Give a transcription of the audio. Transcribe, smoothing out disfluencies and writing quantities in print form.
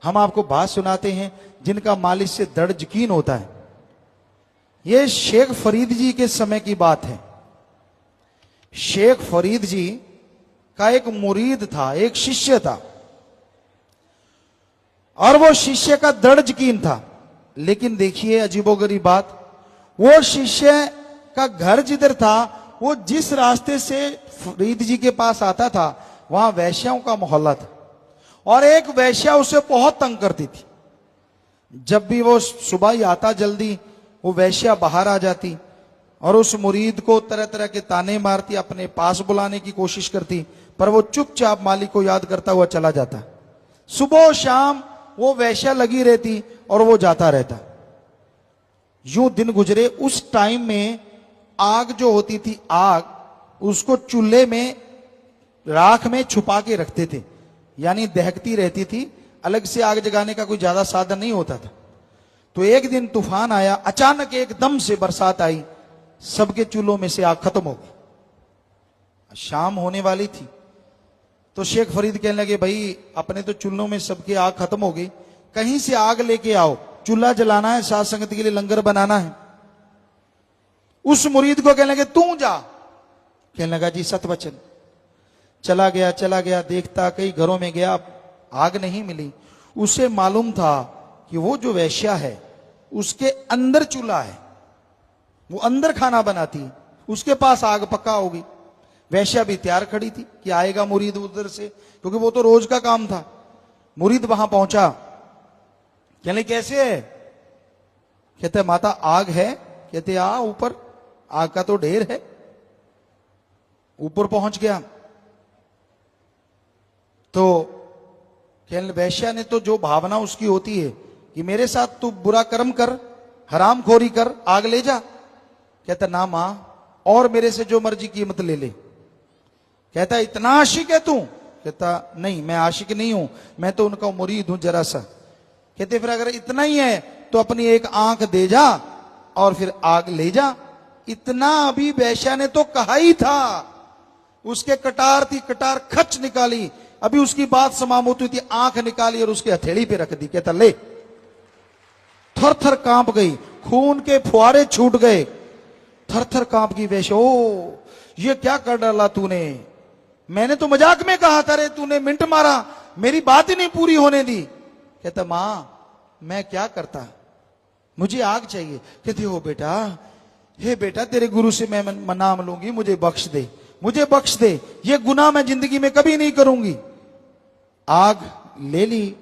हम आपको बात सुनाते हैं जिनका मालिश से दर्द यकीन होता है। ये शेख फरीद जी के समय की बात है। शेख फरीद जी का एक मुरीद था, एक शिष्य था, और वो शिष्य का दर्द यकीन था। लेकिन देखिए अजीबोगरीब बात, वो शिष्य का घर जिधर था, वो जिस रास्ते से फरीद जी के पास आता था वहां वैश्याओं का मोहल्ला था, और एक वैश्या उसे बहुत तंग करती थी। जब भी वो सुबह ही आता जल्दी, वो वैश्या बाहर आ जाती और उस मुरीद को तरह तरह के ताने मारती, अपने पास बुलाने की कोशिश करती, पर वो चुपचाप मालिक को याद करता हुआ चला जाता। सुबह शाम वो वैश्या लगी रहती और वो जाता रहता। यूं दिन गुजरे। उस टाइम में आग जो होती थी, आग उसको चूल्हे में राख में छुपा के रखते थे, यानी दहकती रहती थी। अलग से आग जगाने का कोई ज्यादा साधन नहीं होता था। तो एक दिन तूफान आया, अचानक एकदम से बरसात आई, सबके चूल्हों में से आग खत्म हो गई। शाम होने वाली थी तो शेख फरीद कहने लगे, भाई अपने तो चूल्हों में सबकी आग खत्म हो गई, कहीं से आग लेके आओ, चूल्हा जलाना है, साथ संगत के लिए लंगर बनाना है। उस मुरीद को कहने लगे तू जा। कहने लगा जी सतवचन। चला गया, देखता कई घरों में गया, आग नहीं मिली। उसे मालूम था कि वो जो वैश्या है उसके अंदर चूल्हा है, वो अंदर खाना बनाती, उसके पास आग पक्का होगी। वैश्या भी तैयार खड़ी थी कि आएगा मुरीद उधर से, क्योंकि वो तो रोज का काम था। मुरीद वहां पहुंचा, कहने कैसे है? कहते माता आग है। कहते आ ऊपर, आग का तो ढेर है। ऊपर पहुंच गया तो कहने वैश्या ने तो जो भावना उसकी होती है कि मेरे साथ तू बुरा कर्म कर, हरामखोरी कर, आग ले जा। कहता ना मां, और मेरे से जो मर्जी कीमत ले ले। कहता इतना आशिक है तू? कहता नहीं, मैं आशिक नहीं हूं, मैं तो उनका मुरीद हूं जरा सा। कहते फिर अगर इतना ही है तो अपनी एक आंख दे जा और फिर आग ले जा। इतना अभी वैश्या ने तो कहा ही था, उसके कटार थी, कटार खच निकाली, अभी उसकी बात समाप्त होती थी, आंख निकाली और उसके हथेली पे रख दी। कहता ले। थर थर कांप गई, खून के फुहारे छूट गए, थर थर कांप गई वैश्या। ओ ये क्या कर डाला तूने? मैंने तो मजाक में कहा था रे, तूने मिनट मारा, मेरी बात ही नहीं पूरी होने दी। कहता मां मैं क्या करता, मुझे आग चाहिए। कहती हो बेटा, हे बेटा तेरे गुरु से मैं नाम लूंगी, मुझे बख्श दे, मुझे बख्श दे, ये गुनाह मैं जिंदगी में कभी नहीं करूंगी। आग ले ली